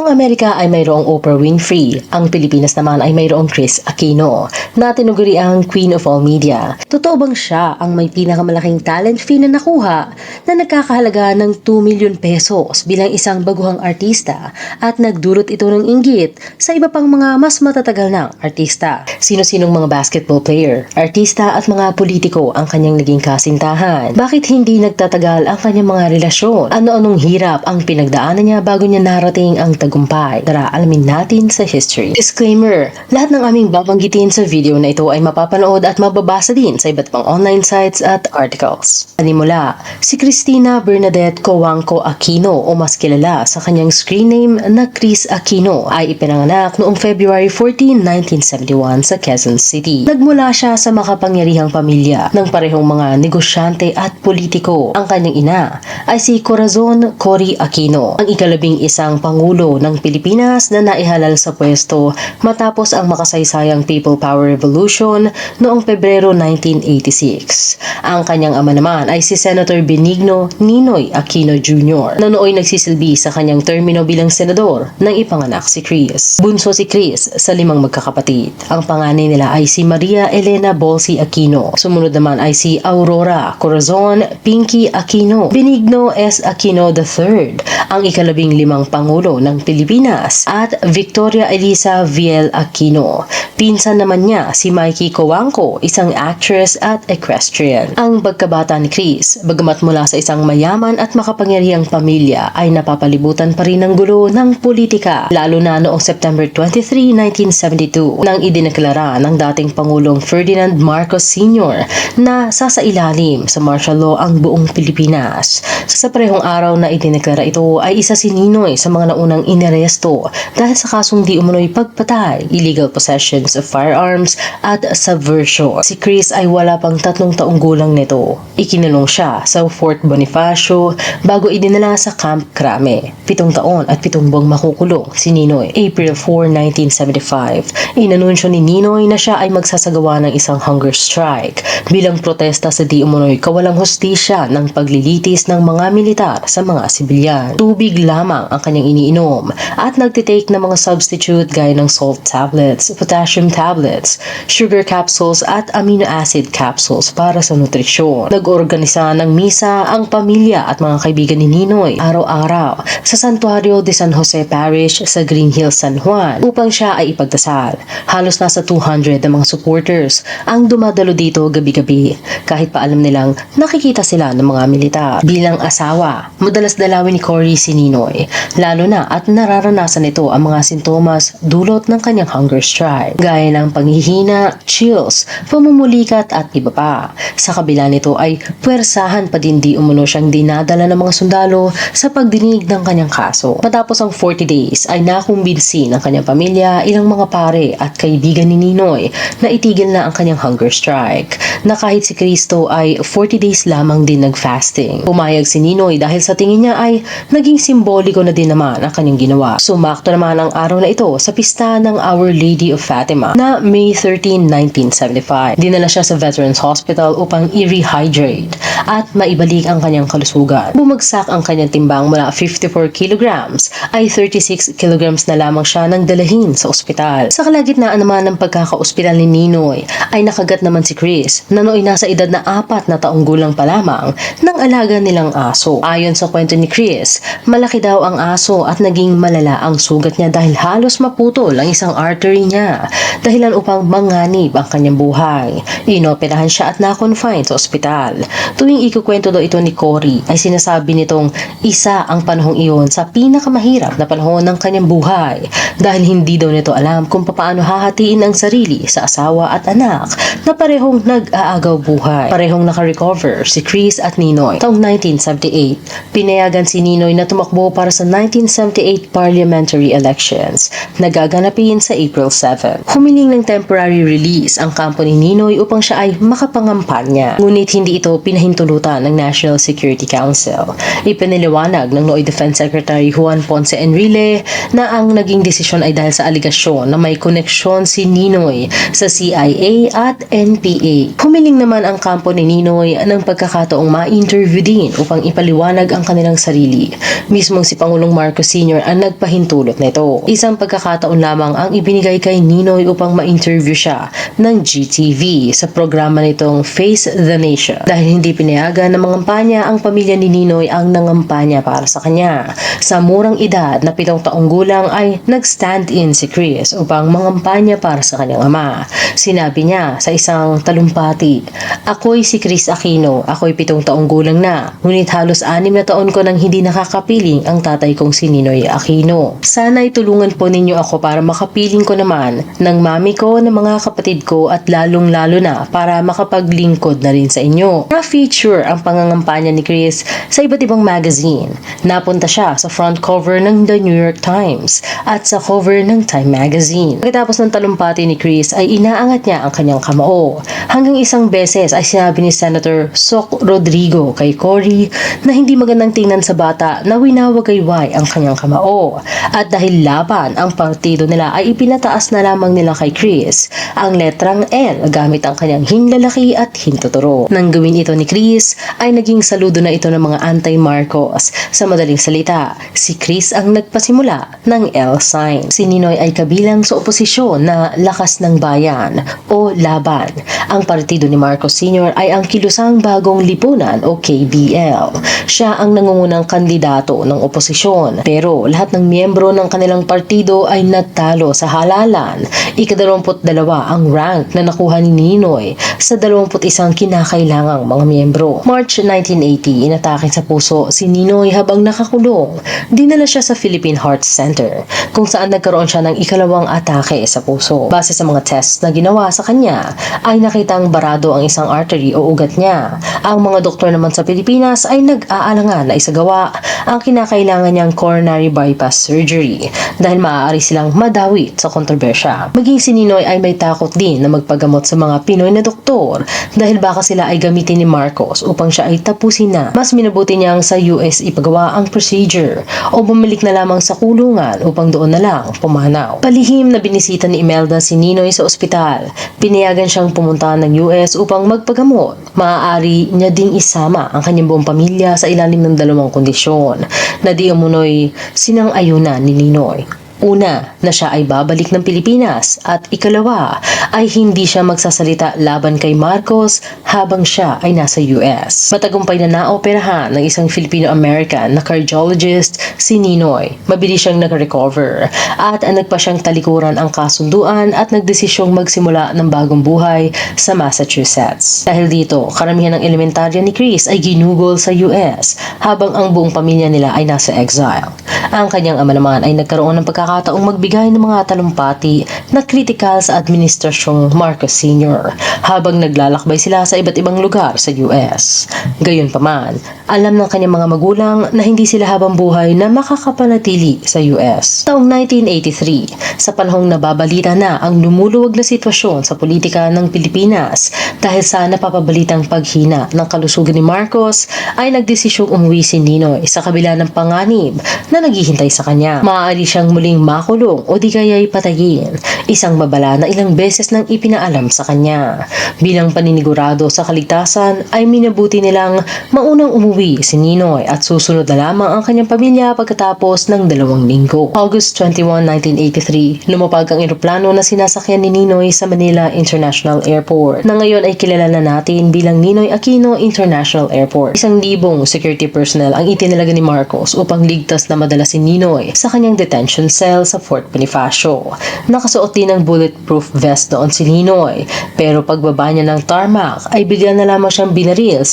Ang Amerika ay mayroong Oprah Winfrey, ang Pilipinas naman ay mayroong Kris Aquino, na tinuguri ang Queen of All Media. Totoo bang siya ang may pinakamalaking talent fee na nakuha na nagkakahalaga ng 2 milyon pesos bilang isang baguhang artista at nagdulot ito ng inggit sa iba pang mga mas matatagal ng artista? Sino-sinong mga basketball player, artista at mga politiko ang kanyang naging kasintahan? Bakit hindi nagtatagal ang kanyang mga relasyon? Ano-anong hirap ang pinagdaanan niya bago niya narating ang tagumpay? Tara, alamin natin sa history. Disclaimer, lahat ng aming babanggitin sa video na ito ay mapapanood at mababasa din sa iba't pang online sites at articles. Panimula, si Cristina Bernadette Cojuangco Aquino o mas kilala sa kanyang screen name na Kris Aquino ay ipinanganak noong February 14, 1971 sa Quezon City. Nagmula siya sa makapangyarihang pamilya ng parehong mga negosyante at politiko. Ang kanyang ina ay si Corazon Cory Aquino, ang ika-11 Pangulo ng Pilipinas na naihalal sa pwesto matapos ang makasaysayang People Power Revolution noong Pebrero 1986. Ang kanyang ama naman ay si Senator Benigno Ninoy Aquino Jr. na nooy nagsisilbi sa kanyang termino bilang senador nang ipanganak si Kris. Bunso si Kris sa 5 magkakapatid. Ang panganay nila ay si Maria Elena Bolsi Aquino. Sumunod naman ay si Aurora Corazon Pinky Aquino. Benigno S. Aquino III, ang ika-15 Pangulo ng Pilipinas, at Victoria Elisa Viel Aquino. Pinsan naman niya si Mikey Cojuangco, isang actress at equestrian. Ang pagkabata ni Kris, bagamat mula sa isang mayaman at makapangyarihang pamilya, ay napapalibutan pa rin ng gulo ng politika, lalo na noong September 23, 1972, nang idineklara ng dating Pangulong Ferdinand Marcos Sr. na sasailalim sa martial law ang buong Pilipinas. Sa parehong araw na idineklara ito ay isa si Ninoy sa mga naunang inaresto dahil sa kasong di umunoy pagpatay, illegal possessions of firearms at subversion. Si Kris ay wala pang 3 taong gulang nito. Ikinulong siya sa Fort Bonifacio bago idinala sa Camp Crame. 7 taon at 7 buwang makukulong si Ninoy. April 4, 1975, inanunsyo ni Ninoy na siya ay magsasagawa ng isang hunger strike bilang protesta sa di umunoy kawalang hustisya ng paglilitis ng mga militar sa mga sibilyan. Tubig lamang ang kanyang iniinom at nagtitake ng mga substitute gaya ng salt tablets, potassium tablets, sugar capsules at amino acid capsules para sa nutrisyon. Nag-organisa ng misa ang pamilya at mga kaibigan ni Ninoy araw-araw sa Santuario de San Jose Parish sa Green Hills, San Juan upang siya ay ipagdasal. Halos nasa 200 na mga supporters ang dumadalo dito gabi-gabi kahit pa alam nilang nakikita sila ng mga militar. Bilang asawa, madalas dalawin ni Cory si Ninoy, lalo na at nararanasan nito ang mga sintomas dulot ng kanyang hunger strike, gaya ng panghihina, chills, pamumulikat at iba pa. Sa kabila nito ay puwersahan pa din di umuno siyang dinadala ng mga sundalo sa pagdinig ng kanyang kaso. Matapos ang 40 days ay nakumbinsi ng kanyang pamilya, ilang mga pare at kaibigan ni Ninoy na itigil na ang kanyang hunger strike, na kahit si Cristo ay 40 days lamang din nag-fasting. Pumayag si Ninoy dahil sa tingin niya ay naging simboliko na din naman ang kanyang ginawa. Sumakto naman ang araw na ito sa pista ng Our Lady of Fatima na May 13, 1975. Dinala siya sa Veterans Hospital upang i-rehydrate at maibalik ang kanyang kalusugan. Bumagsak ang kanyang timbang mula 54 kilograms ay 36 kilograms na lamang siya nang dalahin sa ospital. Sa kalagitnaan naman ng pagkaka-ospital ni Ninoy ay nakagat naman si Kris na nooy nasa edad na 4 na taong gulang pa lamang ng alaga nilang aso. Ayon sa kwento ni Kris, malaki daw ang aso at naging malala ang sugat niya dahil halos maputol ang isang artery niya, dahilan upang manganib ang kanyang buhay. Inoperahan siya at na-confine sa ospital. Tuwing ikukwento daw ito ni Cory ay sinasabi nitong isa ang panahong iyon sa pinakamahirap na panahon ng kanyang buhay dahil hindi daw nito alam kung paano hahatiin ang sarili sa asawa at anak na parehong nag-aagaw buhay. Parehong naka-recover si Kris at Ninoy. Taong 1978, pinayagan si Ninoy na tumakbo para sa 1978 parliamentary elections na gaganapin sa April 7. Humiling ng temporary release ang kampo ni Ninoy upang siya ay makapangampanya. Ngunit hindi ito pinahintulutan ng National Security Council. Ipiniliwanag ng Nooy Defense Secretary Juan Ponce Enrile na ang naging desisyon ay dahil sa aligasyon na may koneksyon si Ninoy sa CIA at NPA. Humiling naman ang kampo ni Ninoy ng pagkakataong ma-interview din upang ipaliwanag ang kanilang sarili. Mismong si Pangulong Marcos Sr. ang nagpahintulot nito. Isang pagkakataon lamang ang ibinigay kay Ninoy upang ma-interview siya ng GTV sa programa nitong Face the Nation dahil hindi pinayagan ng mga kampanya ang pamilya ni Ninoy ang nangampanya para sa kanya. Sa murang edad na 7 taong gulang ay nag-stand-in si Chris upang mangampanya para sa kanyang ama. Sinabi niya sa isang talumpati, "Ako'y si Chris Aquino, ako'y 7 taong gulang na, ngunit halos 6 na taon ko nang hindi nakakapiling ang tatay kong si Ninoy Aquino. Sana'y tulungan po ninyo ako para makapiling ko naman ng mami ko, ng mga kapatid ko at lalong-lalo na para makapaglingkod na rin sa inyo." Na-feature ang pangangampanya ni Chris sa iba't ibang magazine. Napunta siya sa front cover ng The New York Times at sa cover ng Time Magazine. Pagkatapos ng talumpati ni Chris ay inaangat niya ang kanyang kamao. Hanggang isang beses ay sinabi ni Senator Soc Rodrigo kay Cory na hindi magandang tingnan sa bata na winawagayway ang kanyang kamao. At dahil laban ang partido nila ay ipinataas na lamang nila kay Chris ang letrang L gamit ang kanyang hinlalaki at hintuturo. Nang gawin ito ni Chris ay naging saludo na ito ng mga anti-Marcos. Sa madaling salita, si Chris ang nagpasimula ng L sign. Si Ninoy ay kabilang sa oposisyon na Lakas ng Bayan o Laban. Ang partido ni Marcos Sr. ay ang Kilusang Bagong Lipunan o KBL. Siya ang nangungunang kandidato ng oposisyon. Pero lahat ng miyembro ng kanilang partido ay natalo sa halalan. Ika-22 ang rank na nakuha ni Ninoy sa 21 kinakailangang mga miyembro. March 1980, inatake sa puso si Ninoy habang nakakulong. Dinala siya sa Philippine Heart Center kung saan nagkaroon siya ng ikalawang atake sa puso. Base sa mga tests na ginawa sa kanya, ay nakitang barado ang isang artery o ugat niya. Ang mga doktor naman sa Pilipinas ay nag-aalangan na isagawa ang kinakailangan niyang coronary bypass surgery dahil maaari silang madawit sa kontrobersya. Maging si Ninoy ay may takot din na magpagamot sa mga Pinoy na doktor dahil baka sila ay gamitin ni Marcos upang siya ay tapusin na. Mas minabuti niyang sa US ipagawa ang procedure o bumalik na lamang sa kulungan upang doon na lang pumanaw. Palihim na binisita ni Imelda si Ninoy sa ospital. Pinayagan siyang pumunta ng US upang magpagamot. Maaari niya ding isama ang kanyang buong pamilya sa ilalim ng 2 kondisyon na di umunoy sinang-ayunan ni Ninoy. Una, na siya ay babalik ng Pilipinas at ikalawa ay hindi siya magsasalita laban kay Marcos habang siya ay nasa US. Matagumpay na naoperahan ng isang Filipino-American na cardiologist si Ninoy. Mabilis siyang nag-recover at nagpa siyang talikuran ang kasunduan at nagdesisyong magsimula ng bagong buhay sa Massachusetts. Dahil dito, karamihan ng elementarya ni Chris ay ginugol sa US habang ang buong pamilya nila ay nasa exile. Ang kanyang ama naman ay nagkaroon ng pagkakataong magbigay ng mga talumpati na kritikal sa administrasyong Marcos Sr. habang naglalakbay sila sa iba't ibang lugar sa US. Gayunpaman, alam ng kanyang mga magulang na hindi sila habang buhay na makakapanatili sa US. Taong 1983, sa panahong nababalita na ang lumuluwag na sitwasyon sa politika ng Pilipinas dahil sa napapabalitang paghina ng kalusugan ni Marcos, ay nagdesisyong umuwi si Ninoy sa kabila ng panganib na naghihintay sa kanya. Maaari siyang muling makulong o di kaya'y patayin. Isang babala na ilang beses nang ipinaalam sa kanya. Bilang paninigurado sa kaligtasan ay minabuti nilang maunang umuwi si Ninoy at susunod na lamang ang kanyang pamilya pagkatapos ng 2 linggo. August 21, 1983, lumapag ang eroplano na sinasakyan ni Ninoy sa Manila International Airport na ngayon ay kilala na natin bilang Ninoy Aquino International Airport. 1,000 security personnel ang itinalaga ni Marcos upang ligtas na madala si Ninoy sa kanyang detention cell sa Fort Bonifacio. Nakasuot din ng bulletproof vest noon si Ninoy, pero pagbaba niya ng tarmac ay bigla na lamang siyang binaril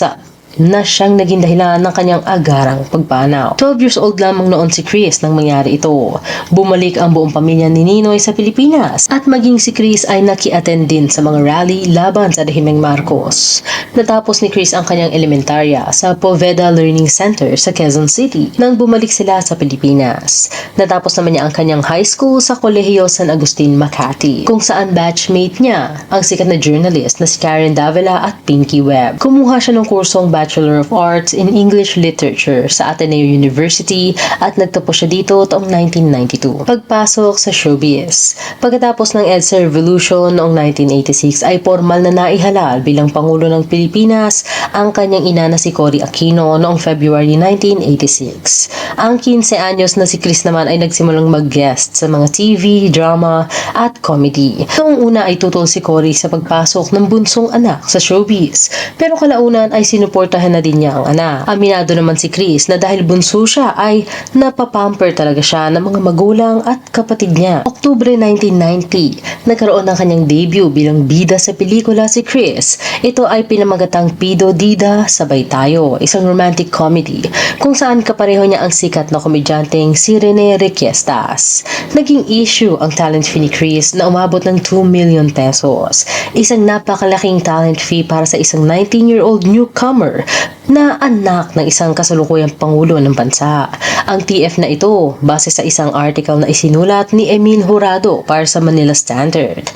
na siyang naging dahilan ng kanyang agarang pagpanaw. 12 years old lamang noon si Chris nang mangyari ito. Bumalik ang buong pamilya ni Ninoy sa Pilipinas at maging si Chris ay naki-attend din sa mga rally laban sa rehimeng Marcos. Natapos ni Chris ang kanyang elementarya sa Poveda Learning Center sa Quezon City nang bumalik sila sa Pilipinas. Natapos naman niya ang kanyang high school sa Kolehiyo San Agustin, Makati, kung saan batchmate niya ang sikat na journalist na si Karen Davila at Pinky Webb. Kumuha siya ng kursong Bachelor of Arts in English Literature sa Ateneo University at nagtapos siya dito taong 1992. Pagpasok sa showbiz. Pagkatapos ng EDSA Revolution noong 1986 ay formal na naihalal bilang Pangulo ng Pilipinas ang kanyang ina na si Cory Aquino noong February 1986. Ang 15 anyos na si Chris naman ay nagsimulang mag-guest sa mga TV, drama at comedy. Noong una ay tutol si Cory sa pagpasok ng bunsong anak sa showbiz, pero kalaunan ay sinuportahan na din niya ang anak. Aminado naman si Chris na dahil bunso siya ay napapamper talaga siya ng mga magulang at kapatid niya. Oktubre 1990, nagkaroon ng kanyang debut bilang bida sa pelikula si Chris. Ito ay pinamagatang Pido Dida Sabay Tayo, isang romantic comedy kung saan kapareho niya ang sikat na komedyanteng si Rene Requiestas. Naging issue ang talent fee ni Chris na umabot ng 2 million pesos. Isang napakalaking talent fee para sa isang 19-year-old newcomer na anak ng isang kasalukuyang pangulo ng bansa. Ang TF na ito, base sa isang article na isinulat ni Emil Jurado para sa Manila Standard.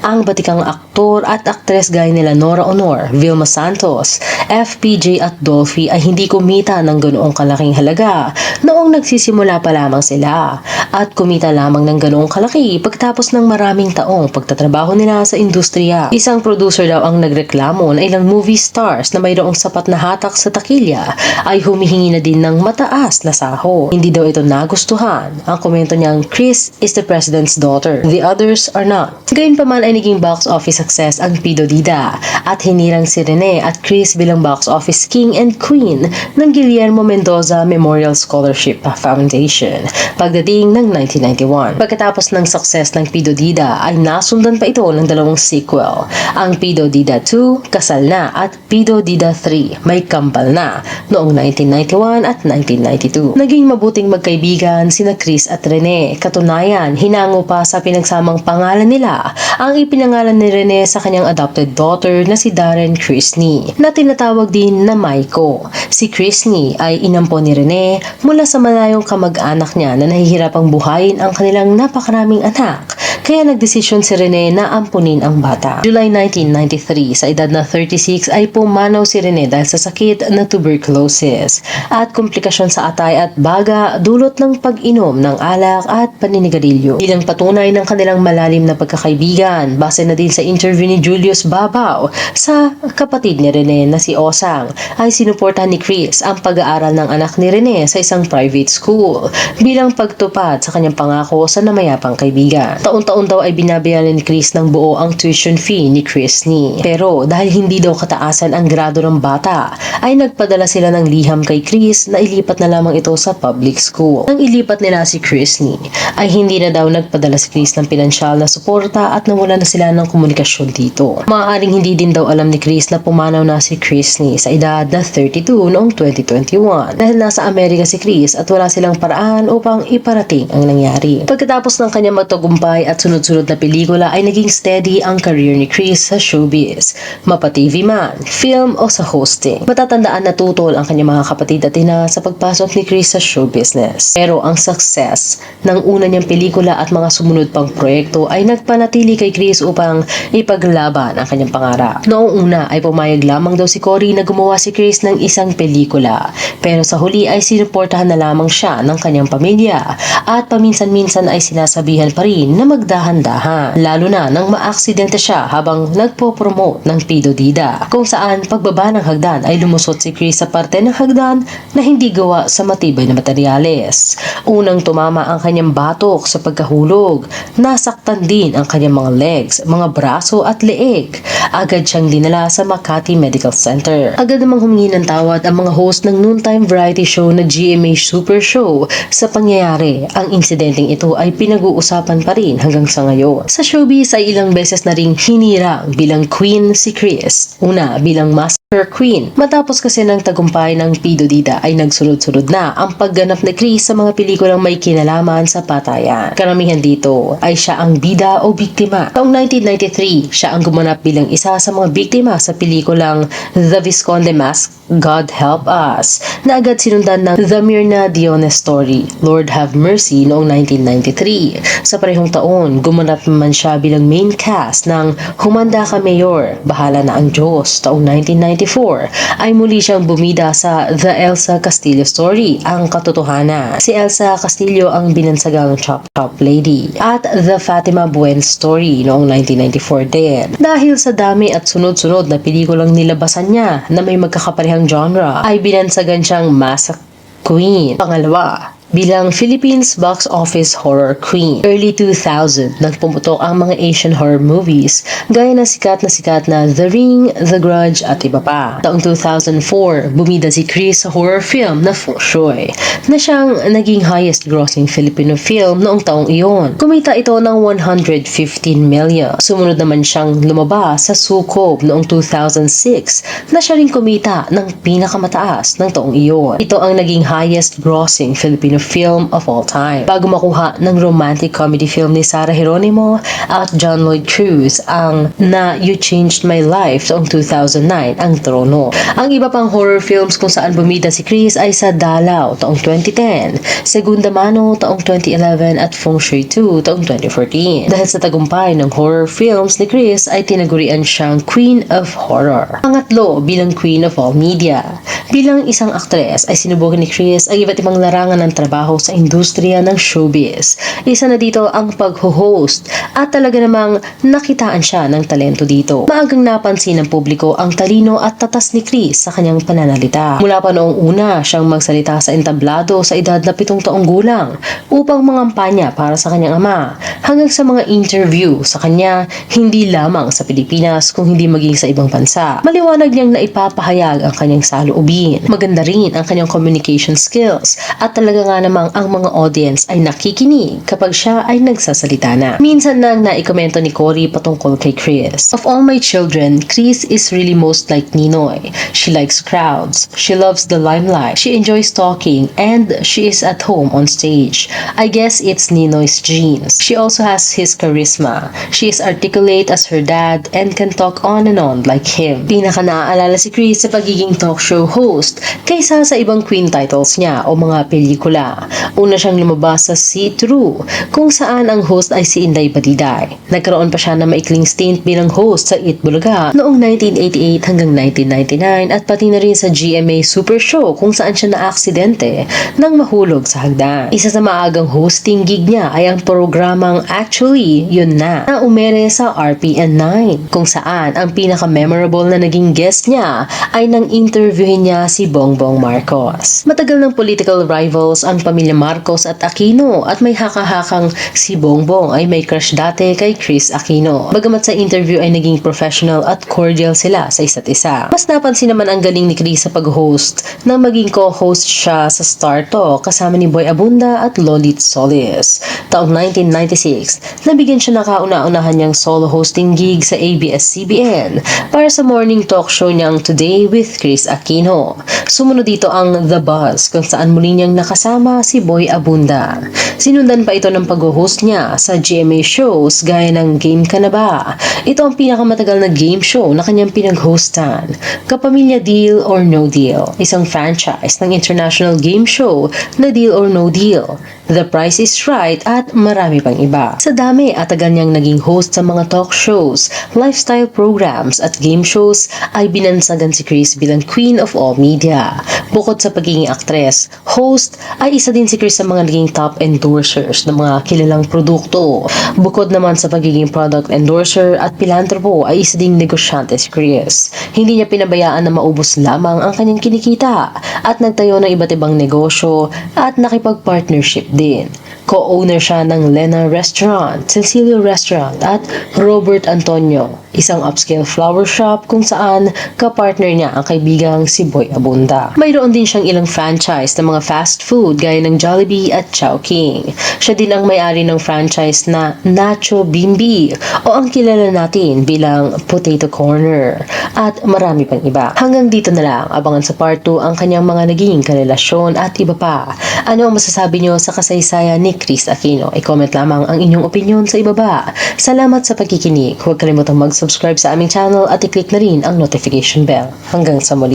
Ang batikang aktor at aktres gaya nila Nora Honor, Vilma Santos, FPJ at Dolphy ay hindi kumita ng ganoong kalaking halaga noong nagsisimula pa lamang sila at kumita lamang ng ganoong kalaki pagtapos ng maraming taong pagtatrabaho nila sa industriya. Isang producer daw ang nagreklamo na ilang movie stars na mayroong sapat na hatak sa takilya ay humihingi na din ng mataas na sahod. Hindi daw ito nagustuhan. Ang komento niyang Chris is the president's daughter. The others are not. Gayunpaman ay naging box office success ang Pido Dida at hinirang si Rene at Chris bilang box office king and queen ng Guillermo Mendoza Memorial Scholarship Foundation pagdating ng 1991. Pagkatapos ng success ng Pido Dida ay nasundan pa ito ng dalawang sequel, ang Pido Dida 2, Kasal Na at Pido Dida 3, May Kambal Na noong 1991 at 1992. Naging mabuting magkaibigan sina Chris at Rene. Katunayan, hinango pa sa pinagsamang pangalan nila ang ipinangalan ni Rene sa kanyang adopted daughter na si Darren Chrisney na tinatawag din na Maiko. Si Chrisney ay inampon ni Rene mula sa malayong kamag-anak niya na nahihirapang buhayin ang kanilang napakaraming anak. Kaya nagdesisyon si Rene na ampunin ang bata. July 1993, sa edad na 36 ay pumanaw si Rene dahil sa sakit na tuberculosis at komplikasyon sa atay at baga dulot ng pag-inom ng alak at paninigarilyo. Bilang patunay ng kanilang malalim na pagkakaibigan, base na din sa interview ni Julius Babaw sa kapatid ni Rene na si Osang, ay sinuportahan ni Chris ang pag-aaral ng anak ni Rene sa isang private school bilang pagtupad sa kanyang pangako sa namayapang kaibigan. Taon-taon daw ay binabayaran ni Chris ng buo ang tuition fee ni Chrisney. Pero dahil hindi daw kataasan ang grado ng bata, ay nagpadala sila ng liham kay Chris na ilipat na lamang ito sa public school. Nang ilipat nila si Chrisney, ay hindi na daw nagpadala si Chris ng pinansyal na suporta at nawala na sila ng komunikasyon dito. Maaaring hindi din daw alam ni Chris na pumanaw na si Chrisney sa edad na 32 noong 2021 dahil nasa Amerika si Chris at wala silang paraan upang iparating ang nangyari. Pagkatapos ng kanyang magtagumpay at sunod-sunod na pelikula ay naging steady ang career ni Chris sa showbiz, mapa-TV man, film o sa hosting. Matatandaan na tutol ang kanyang mga kapatid at ina sa pagpasok ni Chris sa show business. Pero ang success ng una niyang pelikula at mga sumunod pang proyekto ay nagpanatili kay Chris upang ipaglaban ang kanyang pangarap. Noong una ay pumayag lamang daw si Cory na gumawa si Chris ng isang pelikula, pero sa huli ay sinuportahan na lamang siya ng kanyang pamilya at paminsan-minsan ay sinasabihan pa rin na magdahan-dahan, lalo na nang maaksidente siya habang nagpo-promote ng Pido Dida, kung saan pagbaba ng hagdan ay lumusot si Chris sa parte ng hagdan na hindi gawa sa matibay na materyales. Unang tumama ang kanyang batok sa pagkahulog, nasaktan din ang kanyang mga legs, mga braso at leeg. Agad siyang dinala sa Makati Medical Center. Agad namang humingi ng tawad ang mga host ng noontime variety show na GMA Super Show sa pangyayari. Ang insidenteng ito ay pinag-uusapan pa rin hanggang sa ngayon. Sa showbiz ay ilang beses na ring hinirang bilang queen si Chris. Una bilang Master Queen. Matapos kasi ng tagumpay ng Pido Dida ay nagsunod-sunod na ang pagganap ni Chris sa mga pelikulang may kinalaman sa patayan. Karamihan dito ay siya ang bida o biktima. Taong 1993, siya ang gumanap bilang isa sa mga biktima sa pelikulang The Visconde Mask God Help Us na agad sinundan ng The Myrna Diones Story, Lord Have Mercy noong 1993. Sa parehong taon, gumanap naman siya bilang main cast ng Humanda Ka Mayor, Bahala Na Ang Diyos taong 1994 ay muli siyang bumida sa The Elsa Castillo Story, Ang Katotohanan. Si Elsa Castillo ang binansagang Chop Chop Lady at The Fatima Buen Story noong 1994 din. Dahil sa dami at sunod-sunod na pelikulang nilabasan niya na may magkakaparehang genre, ay binansagan siyang Mask Queen. Pangalawa, bilang Philippines Box Office Horror Queen. Early 2000, nagpumutok ang mga Asian horror movies gaya ng sikat na The Ring, The Grudge at iba pa. Taong 2004, bumida si Chris sa horror film na Feng Shui na siyang naging highest grossing Filipino film noong taong iyon. Kumita ito ng 115 million. Sumunod naman siyang lumabas sa Sukob noong 2006 na siya rin kumita ng pinakamataas ng taong iyon. Ito ang naging highest grossing Filipino film of all time. Bago makuha ng romantic comedy film ni Sarah Geronimo at John Lloyd Cruz ang na You Changed My Life taong 2009 ang trono. Ang iba pang horror films kung saan bumida si Chris ay sa Dalaw taong 2010, Segunda Mano taong 2011 at Feng Shui 2 taong 2014. Dahil sa tagumpay ng horror films ni Chris ay tinagurian siyang Queen of Horror. Pangatlo, bilang Queen of All Media. Bilang isang aktres ay sinubukan ni Chris ang iba't ibang larangan ng trabaho sa industriya ng showbiz. Isa na dito ang pag-host at talaga namang nakitaan siya ng talento dito. Maagang napansin ng publiko ang talino at tatas ni Chris sa kanyang pananalita. Mula pa noong una siyang magsalita sa entablado sa edad na 7 taong gulang upang mangampanya para sa kanyang ama hanggang sa mga interview sa kanya hindi lamang sa Pilipinas kung hindi maging sa ibang bansa. Maliwanag niyang naipapahayag ang kanyang saloobin. Maganda rin ang kanyang communication skills at talaga nga namang ang mga audience ay nakikinig kapag siya ay nagsasalita na. Minsan nang naikomento ni Cory patungkol kay Chris. Of all my children, Chris is really most like Ninoy. She likes crowds. She loves the limelight. She enjoys talking and she is at home on stage. I guess it's Ninoy's genes. She also has his charisma. She is articulate as her dad and can talk on and on like him. Pinaka naaalala si Chris sa pagiging talk show host kaysa sa ibang queen titles niya o mga pelikula. Una siyang lumabas sa See True, kung saan ang host ay si Inday Badiday. Nagkaroon pa siya ng maikling stint bilang host sa Eat Bulaga noong 1988 hanggang 1999 at pati na rin sa GMA Super Show kung saan siya na-aksidente nang mahulog sa hagdan. Isa sa maagang hosting gig niya ay ang programang Actually, Yun Na umere sa RPN 9 kung saan ang pinaka-memorable na naging guest niya ay nang interviewin niya si Bongbong Marcos. Matagal ng political rivals ang pamilya Marcos at Aquino at may haka-hakang si Bongbong ay may crush dati kay Chris Aquino. Bagamat sa interview ay naging professional at cordial sila sa isa't isa. Mas napansin naman ang galing ni Chris sa pag-host nang maging co-host siya sa Star Talk kasama ni Boy Abunda at Lolit Solis. Taong 1996, nabigyan siya ng kauna-unahan niyang solo hosting gig sa ABS-CBN para sa morning talk show niyang Today with Chris Aquino. Sumunod dito ang The Buzz kung saan muli niyang nakasama si Boy Abunda. Sinundan pa ito ng pag-host niya sa GMA shows gaya ng Game Ka Na Ba? Ito ang pinakamatagal na game show na kanyang pinag-hostan. Kapamilya Deal or No Deal, isang franchise ng international game show na Deal or No Deal, The Price is Right at marami pang iba. Sa dami at tagal niyang naging host sa mga talk shows, lifestyle programs at game shows ay binansagan si Chris bilang Queen of All Media. Bukod sa pagiging aktres, host ay isa din si Chris sa mga naging top endorsers ng mga kilalang produkto. Bukod naman sa pagiging product endorser at pilantropo ay isa ding negosyante si Chris. Hindi niya pinabayaan na maubos lamang ang kanyang kinikita at nagtayo ng iba't ibang negosyo at nakipag-partnership din. Co-owner siya ng Lena Restaurant, Cecilio Restaurant at Robert Antonio, isang upscale flower shop kung saan kapartner niya ang kaibigang si Boy Abunda. Mayroon din siyang ilang franchise ng mga fast food gaya ng Jollibee at Chowking. Siya din ang may-ari ng franchise na Nacho Bimbi o ang kilala natin bilang Potato Corner at marami pang iba. Hanggang dito na lang, abangan sa part 2 ang kanyang mga naging karelasyon at iba pa. Ano ang masasabi nyo sa kasaysayan ni Chris Aquino? I-comment lamang ang inyong opinion sa ibaba. Salamat sa pagkikinig. Huwag kalimutang mag-subscribe sa aming channel at i-click na rin ang notification bell. Hanggang sa muli.